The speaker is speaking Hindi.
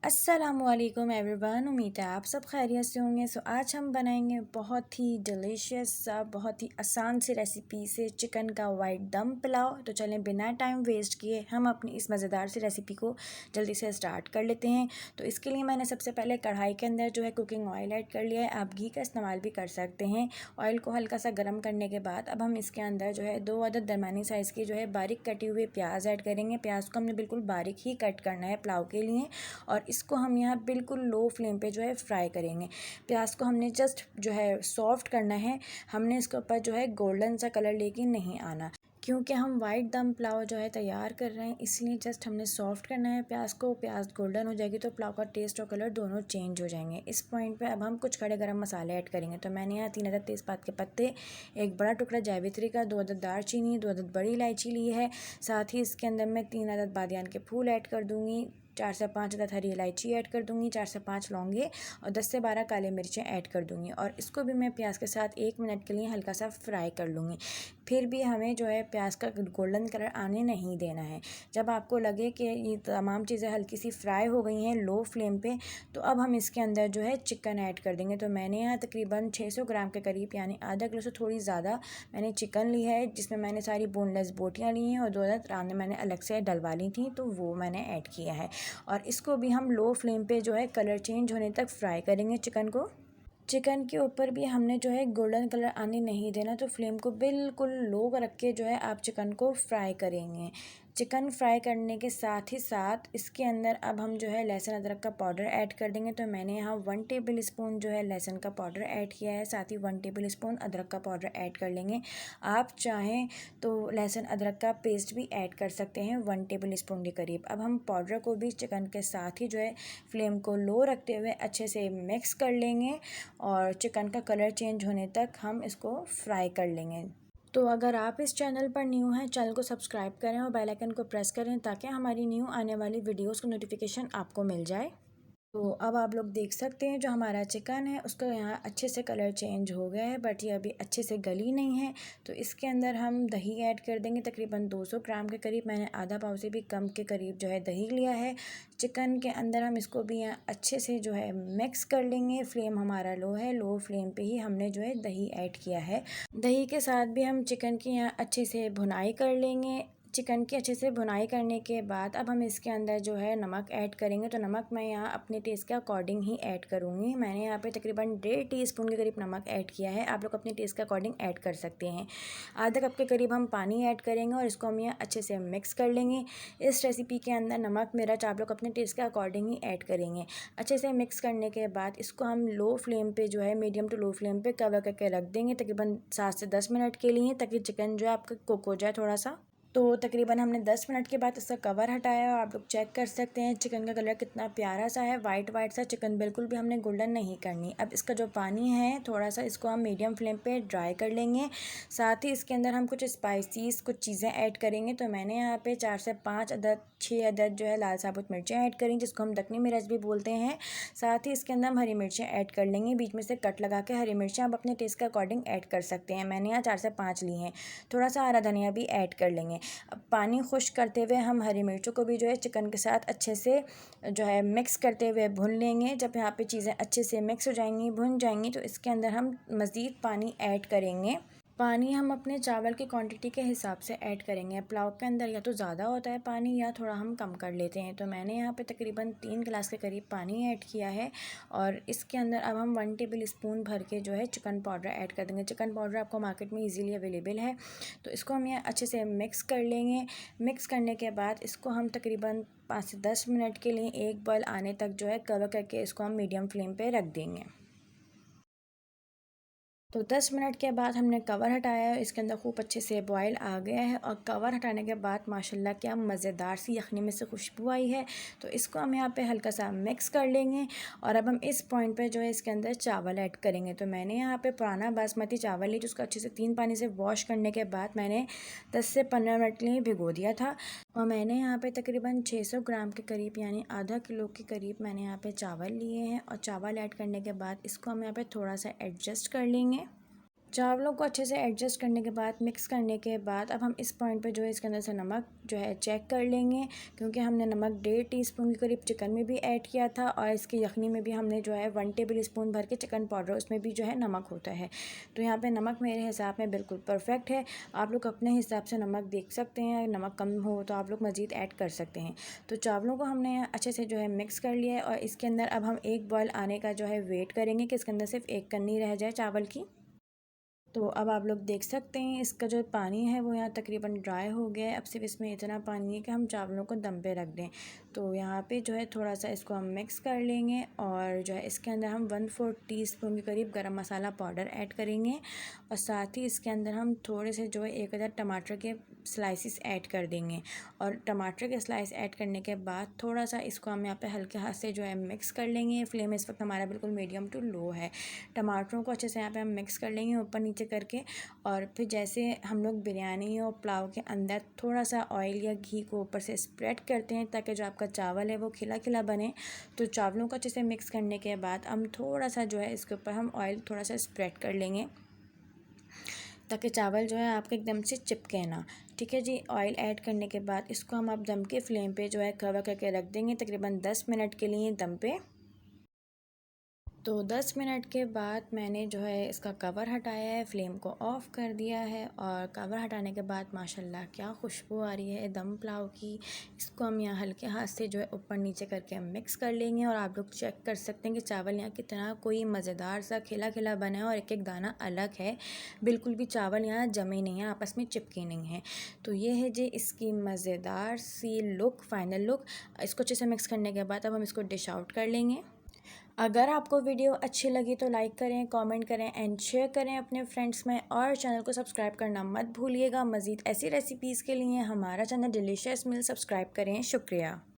अस्सलामुअलैकुम एवरीवन। उम्मीद है आप सब खैरियत से होंगे। आज हम बनाएंगे बहुत ही डिलीशियस सा, बहुत ही आसान सी रेसिपी से चिकन का वाइट दम पुलाव। तो चलें बिना टाइम वेस्ट किए हम अपनी इस मज़ेदार सी रेसिपी को जल्दी से स्टार्ट कर लेते हैं। तो इसके लिए मैंने सबसे पहले कढ़ाई के अंदर जो है कुकिंग ऑयल ऐड कर लिया है। आप घी का इस्तेमाल भी कर सकते हैं। ऑयल को हल्का सा गर्म करने के बाद अब हम इसके अंदर जो है 2 अदद दरमियानी साइज़ की जो है बारीक कटी हुई प्याज ऐड करेंगे। प्याज को हमने बिल्कुल बारीक ही कट करना है पुलाव के लिए, और इसको हम यहाँ बिल्कुल लो फ्लेम पे जो है फ्राई करेंगे। प्याज को हमने जस्ट जो है सॉफ्ट करना है, हमने इसके ऊपर जो है गोल्डन सा कलर लेके नहीं आना, क्योंकि हम वाइट दम पुलाव जो है तैयार कर रहे हैं, इसलिए जस्ट हमने सॉफ्ट करना है प्याज को। प्याज गोल्डन हो जाएगी तो पुलाव का टेस्ट और कलर दोनों चेंज हो जाएंगे। इस पॉइंट पे अब हम कुछ खड़े गरम मसाले ऐड करेंगे। तो मैंने यहाँ 3 अदद तेज़पात के पत्ते, एक बड़ा टुकड़ा जावित्री का, 2 अदद दालचीनी, 2 अदद बड़ी इलायची ली है। साथ ही इसके अंदर मैं 3 अदद बादियान के फूल ऐड कर दूँगी, 4 से 5 अदद हरी इलायची ऐड कर दूँगी, 4 से 5 लौंगे और 10 से 12 काले मिर्चें ऐड कर दूँगी, और इसको भी मैं प्याज के साथ 1 मिनट के लिए हल्का सा फ्राई कर लूँगी। फिर भी हमें जो है प्याज का गोल्डन कलर आने नहीं देना है। जब आपको लगे कि ये तमाम चीज़ें हल्की सी फ्राई हो गई हैं लो फ्लेम पे, तो अब हम इसके अंदर जो है चिकन ऐड कर देंगे। तो मैंने यहाँ तकरीबन 600 ग्राम के करीब, यानी आधा किलो से थोड़ी ज़्यादा मैंने चिकन ली है, जिसमें मैंने सारी बोनलेस बोटियाँ ली हैं और 2 अदद राने मैंने अलग से डलवा ली थी, तो वो मैंने ऐड किया है। और इसको भी हम लो फ्लेम पे जो है कलर चेंज होने तक फ्राई करेंगे चिकन को। चिकन के ऊपर भी हमने जो है गोल्डन कलर आने नहीं देना, तो फ्लेम को बिल्कुल लो रख के जो है आप चिकन को फ्राई करेंगे। चिकन फ्राई करने के साथ ही साथ इसके अंदर अब हम जो है लहसुन अदरक का पाउडर ऐड कर देंगे। तो मैंने यहाँ 1 टेबल स्पून जो है लहसुन का पाउडर ऐड किया है, साथ ही 1 टेबल स्पून अदरक का पाउडर ऐड कर लेंगे। आप चाहें तो लहसुन अदरक का पेस्ट भी ऐड कर सकते हैं 1 टेबल स्पून के करीब। अब हम पाउडर को भी चिकन के साथ ही जो है फ्लेम को लो रखते हुए अच्छे से मिक्स कर लेंगे, और चिकन का कलर चेंज होने तक हम इसको फ्राई कर लेंगे। तो अगर आप इस चैनल पर न्यू हैं, चैनल को सब्सक्राइब करें और बेल आइकन को प्रेस करें, ताकि हमारी न्यू आने वाली वीडियोस की नोटिफिकेशन आपको मिल जाए। तो अब आप लोग देख सकते हैं जो हमारा चिकन है उसका यहाँ अच्छे से कलर चेंज हो गया है, बट ये अभी अच्छे से गली नहीं है। तो इसके अंदर हम दही ऐड कर देंगे, तकरीबन 200 ग्राम के करीब। मैंने आधा पाव से भी कम के करीब जो है दही लिया है। चिकन के अंदर हम इसको भी यहाँ अच्छे से जो है मिक्स कर लेंगे। फ्लेम हमारा लो है, लो फ्लेम पे ही हमने जो है दही ऐड किया है। दही के साथ भी हम चिकन की यहाँ अच्छे से भुनाई कर लेंगे। चिकन की अच्छे से भुनाई करने के बाद अब हम इसके अंदर जो है नमक ऐड करेंगे। तो नमक मैं यहाँ अपने टेस्ट के अकॉर्डिंग ही ऐड करूँगी। मैंने यहाँ पे तकरीबन 1.5 टीस्पून के करीब नमक ऐड किया है। आप लोग अपने टेस्ट के अकॉर्डिंग ऐड कर सकते हैं। आधा कप के करीब हम पानी ऐड करेंगे और इसको हम यहाँ अच्छे से मिक्स कर लेंगे। इस रेसिपी के अंदर नमक मिर्च आप लोग अपने टेस्ट के अकॉर्डिंग ही ऐड करेंगे। अच्छे से मिक्स करने के बाद इसको हम लो फ्लेम पे जो है मीडियम टू लो फ्लेम पे कवर करके रख देंगे तकरीबन 7 से 10 मिनट के लिए, ताकि चिकन जो है आपका कुक हो जाए थोड़ा सा। तो तकरीबन हमने 10 मिनट के बाद इसका कवर हटाया, और आप लोग चेक कर सकते हैं चिकन का कलर कितना प्यारा सा है, वाइट वाइट सा। चिकन बिल्कुल भी हमने गोल्डन नहीं करनी। अब इसका जो पानी है थोड़ा सा इसको हम मीडियम फ्लेम पे ड्राई कर लेंगे। साथ ही इसके अंदर हम कुछ स्पाइसीज, कुछ चीज़ें ऐड करेंगे। तो मैंने यहाँ पे 4 से 5 अदद 6 अदद जो है लाल साबुत मिर्चें ऐड करेंगे, जिसको हम दखनी मिर्च भी बोलते हैं। साथ ही इसके अंदर हम हरी मिर्चें ऐड कर लेंगे, बीच में से कट लगा के। हरी मिर्चें आप अपने टेस्ट के अकॉर्डिंग ऐड कर सकते हैं। मैंने यहाँ 4 से 5 ली हैं। थोड़ा सा हरा धनिया भी ऐड कर लेंगे। अब पानी खुश्क करते हुए हम हरी मिर्चों को भी जो है चिकन के साथ अच्छे से जो है मिक्स करते हुए भून लेंगे। जब यहाँ पे चीज़ें अच्छे से मिक्स हो जाएंगी, भुन जाएंगी, तो इसके अंदर हम मज़ीद पानी ऐड करेंगे। पानी हम अपने चावल की क्वांटिटी के हिसाब से ऐड करेंगे। पुलाव के अंदर या तो ज़्यादा होता है पानी, या थोड़ा हम कम कर लेते हैं। तो मैंने यहाँ पे तकरीबन 3 गिलास के करीब पानी ऐड किया है, और इसके अंदर अब हम 1 टेबल स्पून भर के जो है चिकन पाउडर ऐड कर देंगे। चिकन पाउडर आपको मार्केट में इजीली अवेलेबल है। तो इसको हम यहाँ अच्छे से मिक्स कर लेंगे। मिक्स करने के बाद इसको हम तकरीबन 5 से 10 मिनट के लिए एक बॉयल आने तक जो है कवर करके इसको हम मीडियम फ्लेम पर रख देंगे। तो 10 मिनट के बाद हमने कवर हटाया है, इसके अंदर खूब अच्छे से बॉयल आ गया है, और कवर हटाने के बाद माशाल्लाह क्या मज़ेदार सी यखनी में से खुशबू आई है। तो इसको हम यहाँ पे हल्का सा मिक्स कर लेंगे, और अब हम इस पॉइंट पे जो है इसके अंदर चावल ऐड करेंगे। तो मैंने यहाँ पे पुराना बासमती चावल ली, जिसको अच्छे से 3 पानी से वॉश करने के बाद मैंने 10 से 15 मिनट के लिए भिगो दिया था। और मैंने यहाँ पे तकरीबन 600 ग्राम के करीब, यानी आधा किलो के करीब मैंने यहाँ पे चावल लिए हैं। और चावल ऐड करने के बाद इसको हम यहाँ पे थोड़ा सा एडजस्ट कर लेंगे। चावलों को अच्छे से एडजस्ट करने के बाद, मिक्स करने के बाद, अब हम इस पॉइंट पे जो है इसके अंदर से नमक जो है चेक कर लेंगे, क्योंकि हमने नमक 1.5 टीस्पून के करीब चिकन में भी ऐड किया था और इसकी यखनी में भी हमने जो है 1 टेबल स्पून भर के चिकन पाउडर, उसमें भी जो है नमक होता है। तो यहाँ पे नमक मेरे हिसाब में बिल्कुल परफेक्ट है। आप लोग अपने हिसाब से नमक देख सकते हैं, नमक कम हो तो आप लोग मज़ीद ऐड कर सकते हैं। तो चावलों को हमने अच्छे से जो है मिक्स कर लिया है और इसके अंदर अब हम एक बॉयल आने का जो है वेट करेंगे कि इसके अंदर सिर्फ एक कन्नी रह जाए चावल की। तो अब आप लोग देख सकते हैं इसका जो पानी है वो यहाँ तकरीबन ड्राई हो गया है। अब सिर्फ इसमें इतना पानी है कि हम चावलों को दम पे रख दें। तो यहाँ पे जो है थोड़ा सा इसको हम मिक्स कर लेंगे और जो है इसके अंदर हम 1/4 टीस्पून के करीब गरम मसाला पाउडर ऐड करेंगे और साथ ही इसके अंदर हम थोड़े से जो है 1 टमाटर के स्लाइसिस ऐड कर देंगे। और टमाटर के स्लाइस ऐड करने के बाद थोड़ा सा इसको हम यहाँ पे हल्के हाथ से जो है मिक्स कर लेंगे। फ्लेम इस वक्त हमारा बिल्कुल मीडियम टू लो है। टमाटरों को अच्छे से यहाँ पे हम मिक्स कर लेंगे ऊपर नीचे करके। और फिर जैसे हम लोग बिरयानी और पुलाव के अंदर थोड़ा सा ऑयल या घी को ऊपर से स्प्रेड करते हैं ताकि जो आपका चावल है वो खिला खिला बने। तो चावलों को अच्छे से मिक्स करने के बाद हम थोड़ा सा जो है इसके ऊपर हम ऑयल थोड़ा सा स्प्रेड कर लेंगे ताकि चावल जो है आपके एकदम से चिपके ना। ठीक है जी। ऑयल ऐड करने के बाद इसको हम अब दम के फ्लेम पे जो है कवर करके रख देंगे तकरीबन 10 मिनट के लिए दम पे। तो 10 मिनट के बाद मैंने जो है इसका कवर हटाया है, फ्लेम को ऑफ़ कर दिया है और कवर हटाने के बाद माशाल्लाह क्या खुशबू आ रही है दम पुलाव की। इसको हम यहाँ हल्के हाथ से जो है ऊपर नीचे करके हम मिक्स कर लेंगे और आप लोग चेक कर सकते हैं कि चावल यहाँ कितना कोई मज़ेदार सा खिला खिला बना है और एक एक दाना अलग है। बिल्कुल भी चावल यहाँ जमे नहीं है, आपस में चिपके नहीं हैं। तो ये है जी इसकी मज़ेदार सी लुक, फाइनल लुक। इसको अच्छे से मिक्स करने के बाद अब हम इसको डिश आउट कर लेंगे। अगर आपको वीडियो अच्छी लगी तो लाइक करें, कमेंट करें एंड शेयर करें अपने फ्रेंड्स में और चैनल को सब्सक्राइब करना मत भूलिएगा। मज़ीद ऐसी रेसिपीज़ के लिए हमारा चैनल डिलीशियस मील सब्सक्राइब करें। शुक्रिया।